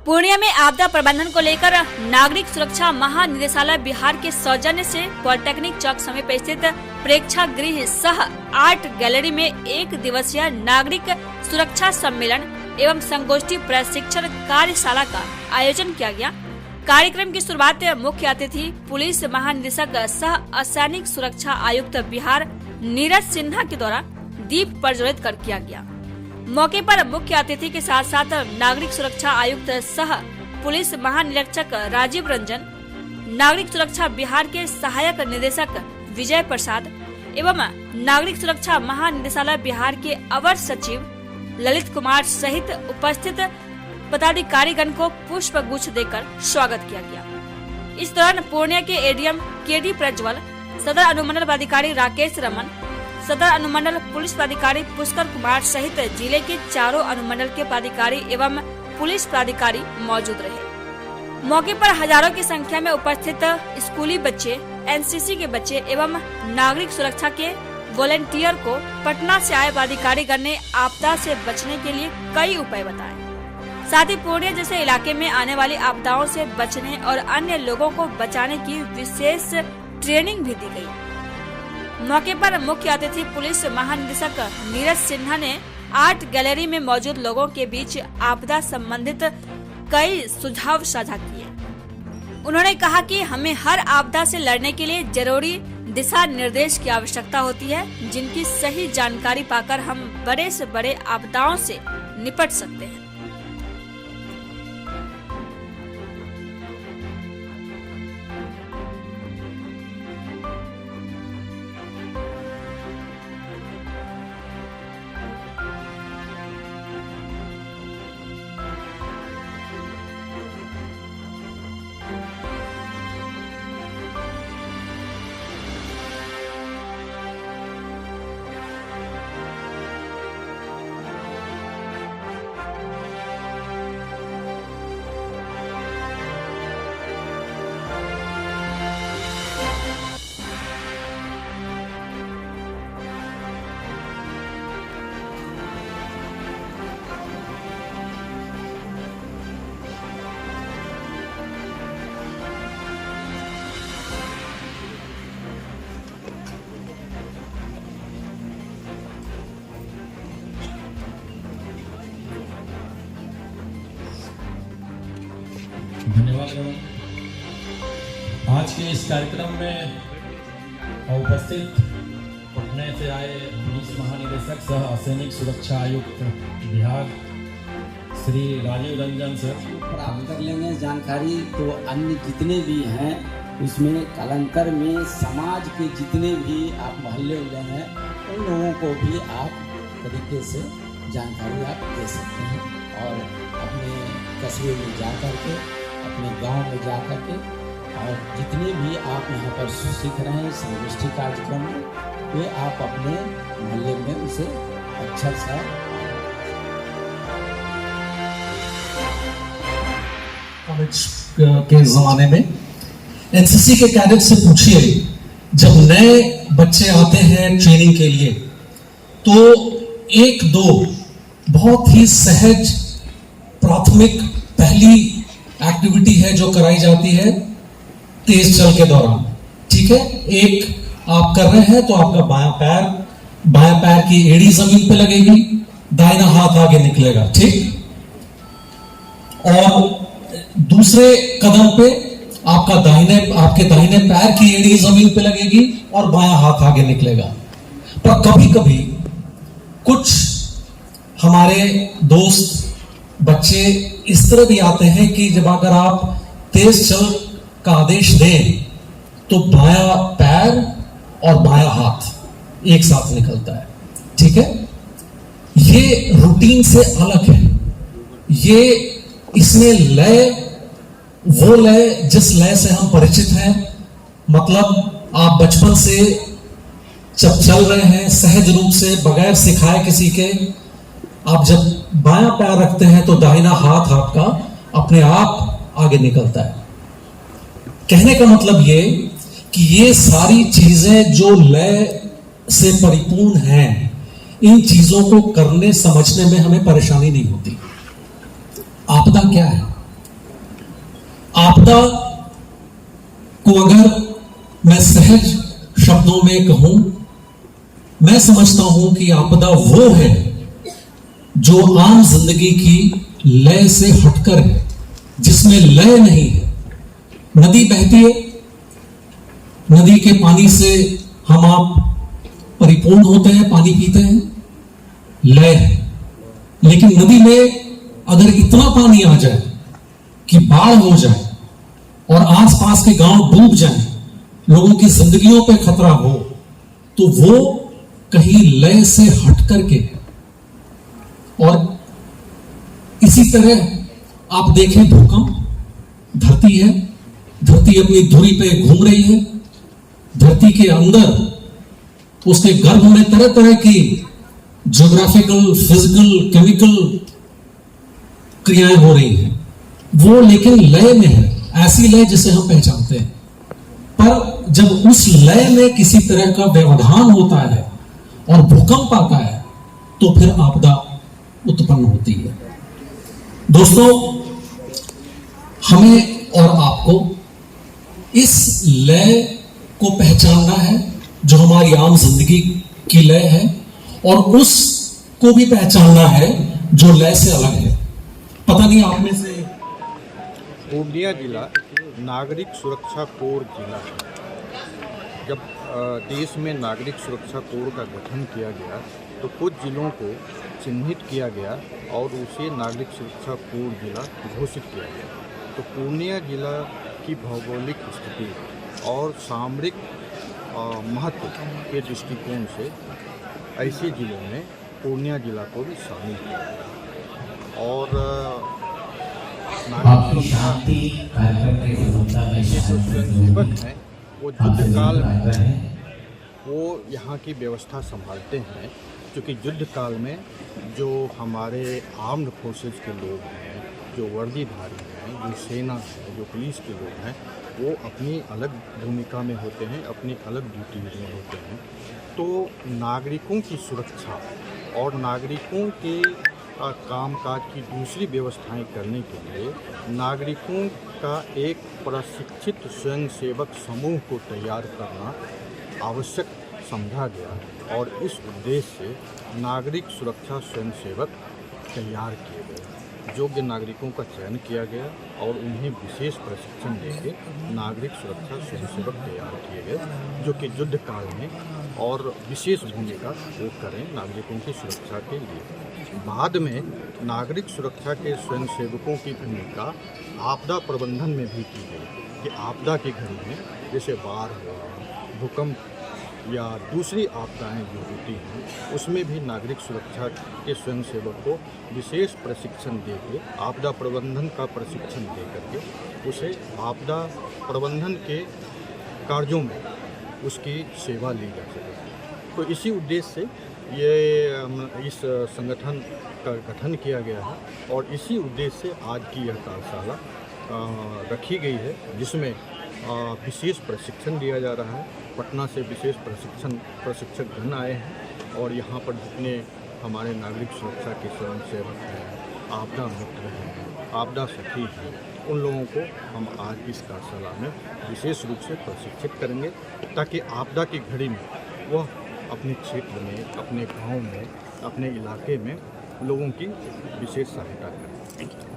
पूर्णिया में आपदा प्रबंधन को लेकर नागरिक सुरक्षा महानिदेशालय बिहार के सौजन्य से पॉलिटेक्निक चौक समीप स्थित प्रेक्षागृह सह आर्ट गैलरी में एक दिवसीय नागरिक सुरक्षा सम्मेलन एवं संगोष्ठी प्रशिक्षण कार्यशाला का आयोजन किया गया। कार्यक्रम की शुरुआत मुख्य अतिथि पुलिस महानिदेशक सह असैनिक सुरक्षा आयुक्त बिहार नीरज सिन्हा के द्वारा दीप प्रज्वलित कर किया गया। मौके पर मुख्य अतिथि के साथ साथ नागरिक सुरक्षा आयुक्त सह पुलिस महानिरीक्षक राजीव रंजन, नागरिक सुरक्षा बिहार के सहायक निदेशक विजय प्रसाद एवं नागरिक सुरक्षा महानिदेशालय बिहार के अवर सचिव ललित कुमार सहित उपस्थित पदाधिकारीगण को पुष्प गुच्छ देकर स्वागत किया गया। इस दौरान पूर्णिया के एडीएम केडी प्रज्वल, सदर अनुमंडल पदाधिकारी राकेश रमन, सदर अनुमंडल पुलिस पदाधिकारी पुष्कर कुमार सहित जिले के चारों अनुमंडल के पदाधिकारी एवं पुलिस पदाधिकारी मौजूद रहे। मौके पर हजारों की संख्या में उपस्थित स्कूली बच्चे, एनसीसी के बच्चे एवं नागरिक सुरक्षा के वॉलेंटियर को पटना से आए पदाधिकारीगण ने आपदा से बचने के लिए कई उपाय बताए। साथ ही पूर्णिया जैसे इलाके में आने वाली आपदाओं से बचने और अन्य लोगों को बचाने की विशेष ट्रेनिंग भी दी गई। मौके पर मुख्य अतिथि पुलिस महानिदेशक नीरज सिन्हा ने आर्ट गैलरी में मौजूद लोगों के बीच आपदा संबंधित कई सुझाव साझा किए। उन्होंने कहा कि हमें हर आपदा से लड़ने के लिए जरूरी दिशा निर्देश की आवश्यकता होती है, जिनकी सही जानकारी पाकर हम बड़े से बड़े आपदाओं से निपट सकते हैं। धन्यवाद। आज के इस कार्यक्रम में उपस्थित पटना से आए पुलिस महानिदेशक सह असैनिक सुरक्षा आयुक्त बिहार श्री राजीव रंजन सर प्राप्त कर लेंगे जानकारी। तो अन्य जितने भी हैं उसमें कलंतर में समाज के जितने भी आप मोहल्ले हुए हैं उन लोगों को भी आप तरीके से जानकारी आप दे सकते हैं और अपने कस्बे में जा कर के, अपने गांव में जा कर के, और जितने भी आप यहाँ पर सीख रहे हैं संगोष्ठी कार्यक्रम में, वे आप अपने मोहल्ले में उसे अच्छा सा कॉलेज के ज़माने में एनसीसी के कैडेट से पूछिए, जब नए बच्चे आते हैं ट्रेनिंग के लिए तो एक दो बहुत ही सहज प्राथमिक पहली एक्टिविटी है जो कराई जाती है तेज चल के दौरान। ठीक है, एक आप कर रहे हैं तो आपका बायां पैर की एड़ी जमीन पे लगेगी, दाहिना हाथ आगे निकलेगा। ठीक, और दूसरे कदम पे आपके दाहिने पैर की एड़ी जमीन पे लगेगी और बायां हाथ आगे निकलेगा। पर कभी कभी कुछ हमारे दोस्त बच्चे इस तरह भी आते हैं कि जब अगर आप तेज चल का आदेश दें तो बायां पैर और बायां हाथ एक साथ निकलता है। ठीक है, ये रूटीन से अलग है। ये इसमें लय, वो लय जिस लय से हम परिचित हैं, मतलब आप बचपन से जब चल रहे हैं सहज रूप से बगैर सिखाए किसी के, आप जब बायां पैर रखते हैं तो दाहिना हाथ आपका अपने आप आगे निकलता है। कहने का मतलब ये कि ये सारी चीजें जो लय से परिपूर्ण हैं, इन चीजों को करने समझने में हमें परेशानी नहीं होती। आपदा क्या है? आपदा को अगर मैं सहज शब्दों में कहूं, मैं समझता हूं कि आपदा वो है जो आम जिंदगी की लय से हटकर है, जिसमें लय नहीं है। नदी बहती है, नदी के पानी से हम आप परिपूर्ण होते हैं, पानी पीते हैं, लय है। लेकिन नदी में अगर इतना पानी आ जाए कि बाढ़ हो जाए और आसपास के गांव डूब जाएं, लोगों की जिंदगियों पे खतरा हो, तो वो कहीं लय से हट करके। और इसी तरह आप देखें भूकंप, धरती है, धरती अपनी धुरी पे घूम रही है, धरती के अंदर उसके गर्भ में तरह तरह की ज्योग्राफिकल, फिजिकल, केमिकल क्रियाएं हो रही हैं, वो लेकिन लय में है, ऐसी लय जिसे हम पहचानते हैं। पर जब उस लय में किसी तरह का व्यवधान होता है और भूकंप आता है, तो फिर आपदा उत्पन्न होती है। दोस्तों, हमें और आपको इस लय को पहचानना है जो हमारी आम जिंदगी की लय है, और उसको भी पहचानना है जो लय से अलग है। पता नहीं आप में से पूर्णिया जिला नागरिक सुरक्षा कोर जिला है। जब देश में नागरिक सुरक्षा कोर का गठन किया गया तो कुछ जिलों को चिन्हित किया गया और उसे नागरिक सुरक्षा कोर जिला घोषित किया गया। तो पूर्णिया जिला की भौगोलिक स्थिति और सामरिक महत्व के दृष्टिकोण से ऐसे जिलों में पूर्णिया जिला को भी शामिल किया गया। और नागरिक स्वयंसेवक हैं, वो युद्ध काल में वो यहाँ की व्यवस्था संभालते हैं, क्योंकि युद्ध काल में जो हमारे आर्म्ड फोर्सेस के लोग हैं, जो वर्दीधारी हैं, जो सेना है, जो पुलिस के लोग हैं, वो अपनी अलग भूमिका में होते हैं, अपनी अलग ड्यूटीज में होते हैं। तो नागरिकों की सुरक्षा और नागरिकों के कामकाज की दूसरी व्यवस्थाएं करने के लिए नागरिकों का एक प्रशिक्षित स्वयंसेवक समूह को तैयार करना आवश्यक समझा गया और इस उद्देश्य से नागरिक सुरक्षा स्वयंसेवक तैयार किए गए। योग्य नागरिकों का चयन किया गया और उन्हें विशेष प्रशिक्षण देकर नागरिक सुरक्षा स्वयंसेवक तैयार किए गए, जो कि युद्ध काल में और विशेष भूमिका वो करें नागरिकों की सुरक्षा के लिए। बाद में नागरिक सुरक्षा के स्वयंसेवकों की भूमिका आपदा प्रबंधन में भी की गई कि आपदा की घड़ी में जैसे बाढ़ हुआ, भूकंप या दूसरी आपदाएं जो होती हैं, उसमें भी नागरिक सुरक्षा के स्वयंसेवक को विशेष प्रशिक्षण देके आपदा प्रबंधन का प्रशिक्षण दे करके उसे आपदा प्रबंधन के कार्यों में उसकी सेवा ली जा सके। तो इसी उद्देश्य से ये इस संगठन का गठन किया गया है और इसी उद्देश्य से आज की यह कार्यशाला रखी गई है, जिसमें विशेष प्रशिक्षण दिया जा रहा है। पटना से विशेष प्रशिक्षकगण आए हैं और यहाँ पर जितने हमारे नागरिक सुरक्षा के स्वयंसेवक हैं, आपदा मित्र हैं, आपदा सखी हैं, उन लोगों को हम आज इस कार्यशाला में विशेष रूप से प्रशिक्षित करेंगे ताकि आपदा की घड़ी में वह अपने क्षेत्र में, अपने गांव में, अपने इलाके में लोगों की विशेष सहायता करें।